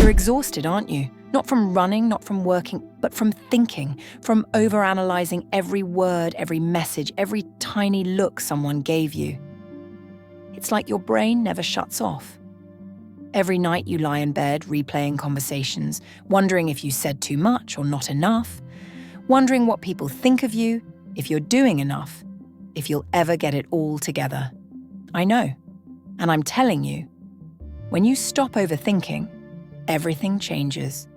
You're exhausted, aren't you? Not from running, not from working, but from thinking, from overanalyzing every word, every message, every tiny look someone gave you. It's like your brain never shuts off. Every night you lie in bed replaying conversations, wondering if you said too much or not enough, wondering what people think of you, if you're doing enough, if you'll ever get it all together. I know, and I'm telling you, when you stop overthinking, everything changes.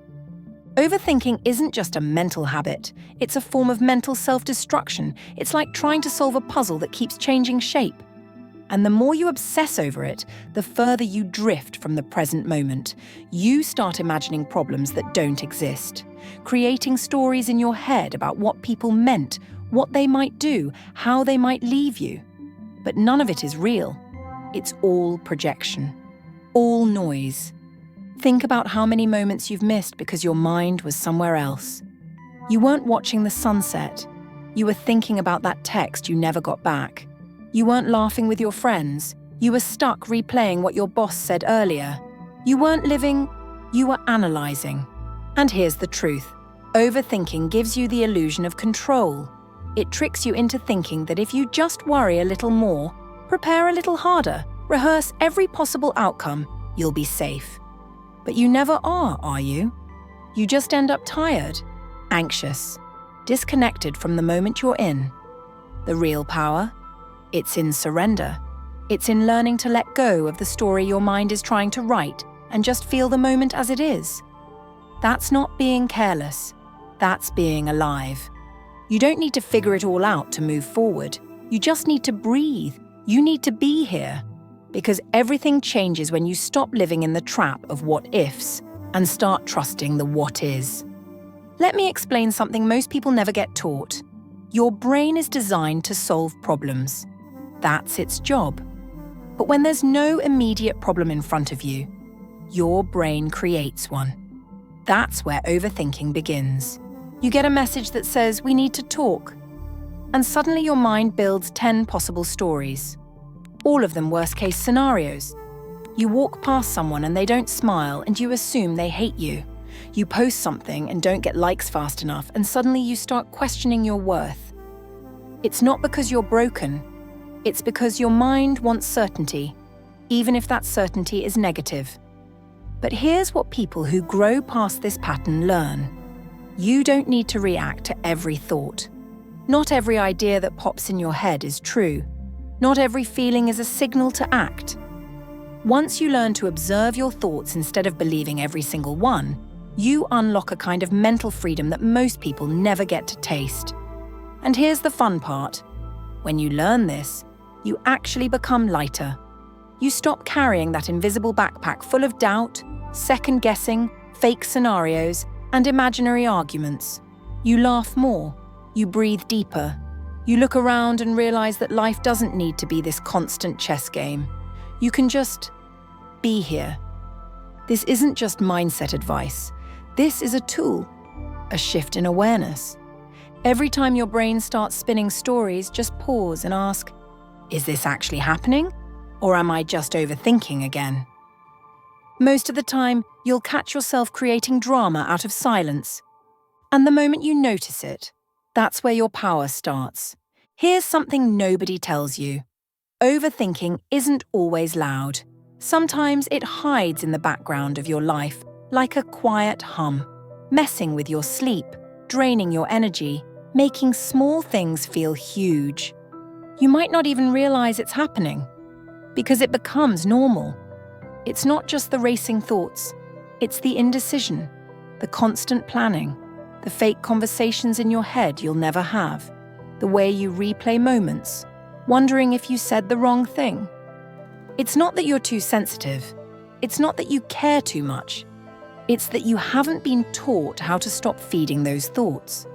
Overthinking isn't just a mental habit, it's a form of mental self-destruction. It's like trying to solve a puzzle that keeps changing shape. And the more you obsess over it, the further you drift from the present moment. You start imagining problems that don't exist, creating stories in your head about what people meant, what they might do, how they might leave you. But none of it is real. It's all projection, all noise. Think about how many moments you've missed because your mind was somewhere else. You weren't watching the sunset. You were thinking about that text you never got back. You weren't laughing with your friends. You were stuck replaying what your boss said earlier. You weren't living, you were analyzing. And here's the truth. Overthinking gives you the illusion of control. It tricks you into thinking that if you just worry a little more, prepare a little harder, rehearse every possible outcome, you'll be safe. But you never are you? You just end up tired, anxious, disconnected from the moment you're in. The real power? It's in surrender. It's in learning to let go of the story your mind is trying to write and just feel the moment as it is. That's not being careless. That's being alive. You don't need to figure it all out to move forward. You just need to breathe. You need to be here. Because everything changes when you stop living in the trap of what-ifs and start trusting the what-is. Let me explain something most people never get taught. Your brain is designed to solve problems. That's its job. But when there's no immediate problem in front of you, your brain creates one. That's where overthinking begins. You get a message that says, "We need to talk." And suddenly your mind builds 10 possible stories. All of them worst-case scenarios. You walk past someone and they don't smile and you assume they hate you. You post something and don't get likes fast enough and suddenly you start questioning your worth. It's not because you're broken. It's because your mind wants certainty, even if that certainty is negative. But here's what people who grow past this pattern learn. You don't need to react to every thought. Not every idea that pops in your head is true. Not every feeling is a signal to act. Once you learn to observe your thoughts instead of believing every single one, you unlock a kind of mental freedom that most people never get to taste. And here's the fun part. When you learn this, you actually become lighter. You stop carrying that invisible backpack full of doubt, second-guessing, fake scenarios, and imaginary arguments. You laugh more. You breathe deeper. You look around and realize that life doesn't need to be this constant chess game. You can just be here. This isn't just mindset advice. This is a tool, a shift in awareness. Every time your brain starts spinning stories, just pause and ask, is this actually happening? Or am I just overthinking again? Most of the time, you'll catch yourself creating drama out of silence. And the moment you notice it, that's where your power starts. Here's something nobody tells you. Overthinking isn't always loud. Sometimes it hides in the background of your life, like a quiet hum, messing with your sleep, draining your energy, making small things feel huge. You might not even realize it's happening, because it becomes normal. It's not just the racing thoughts, it's the indecision, the constant planning, the fake conversations in your head you'll never have, the way you replay moments, wondering if you said the wrong thing. It's not that you're too sensitive. It's not that you care too much. It's that you haven't been taught how to stop feeding those thoughts.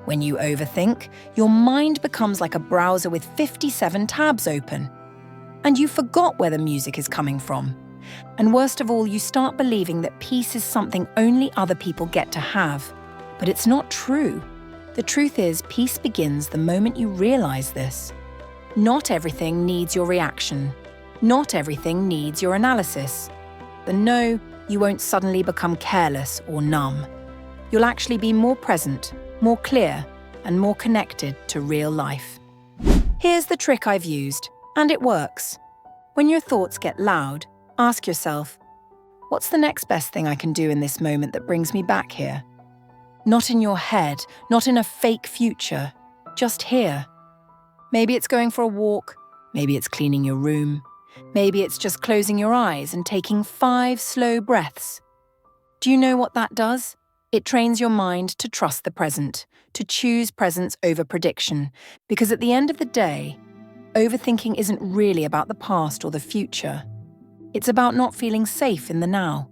When you overthink, your mind becomes like a browser with 57 tabs open. And you forgot where the music is coming from. And worst of all, you start believing that peace is something only other people get to have. But it's not true. The truth is, peace begins the moment you realize this. Not everything needs your reaction. Not everything needs your analysis. The no, you won't suddenly become careless or numb. You'll actually be more present, more clear, and more connected to real life. Here's the trick I've used, and it works. When your thoughts get loud, ask yourself, what's the next best thing I can do in this moment that brings me back here? Not in your head, not in a fake future, just here. Maybe it's going for a walk, maybe it's cleaning your room, maybe it's just closing your eyes and taking 5 slow breaths. Do you know what that does? It trains your mind to trust the present, to choose presence over prediction, because at the end of the day, overthinking isn't really about the past or the future. It's about not feeling safe in the now.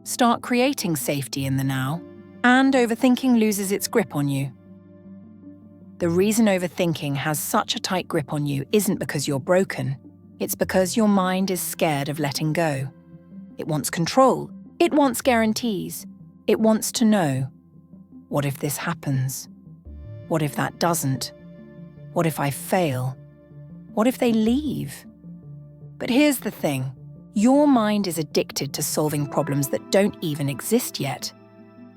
Start creating safety in the now, and overthinking loses its grip on you. The reason overthinking has such a tight grip on you isn't because you're broken. It's because your mind is scared of letting go. It wants control. It wants guarantees. It wants to know, what if this happens? What if that doesn't? What if I fail? What if they leave? But here's the thing. Your mind is addicted to solving problems that don't even exist yet.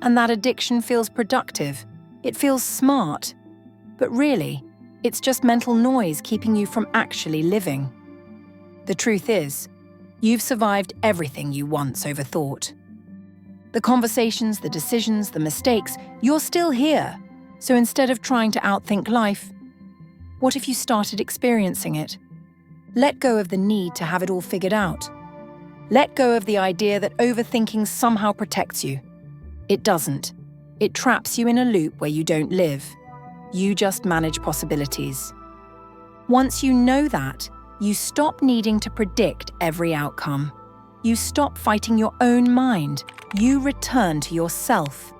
And that addiction feels productive. It feels smart. But really, it's just mental noise keeping you from actually living. The truth is, you've survived everything you once overthought. The conversations, the decisions, the mistakes, you're still here. So instead of trying to outthink life, what if you started experiencing it? Let go of the need to have it all figured out. Let go of the idea that overthinking somehow protects you. It doesn't. It traps you in a loop where you don't live. You just manage possibilities. Once you know that, you stop needing to predict every outcome. You stop fighting your own mind. You return to yourself,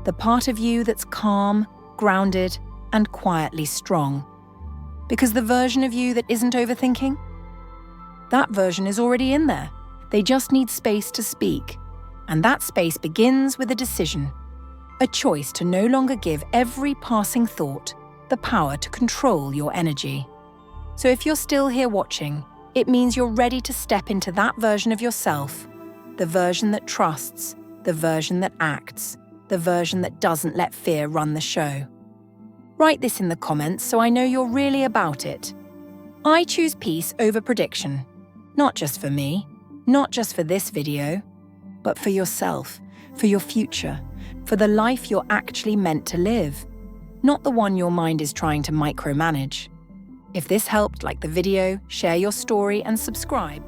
the part of you that's calm, grounded, and quietly strong. Because the version of you that isn't overthinking, that version is already in there. They just need space to speak. And that space begins with a decision, a choice to no longer give every passing thought the power to control your energy. So if you're still here watching, it means you're ready to step into that version of yourself, the version that trusts, the version that acts, the version that doesn't let fear run the show. Write this in the comments so I know you're really about it. I choose peace over prediction. Not just for me, not just for this video, but for yourself, for your future, for the life you're actually meant to live, not the one your mind is trying to micromanage. If this helped, like the video, share your story and subscribe.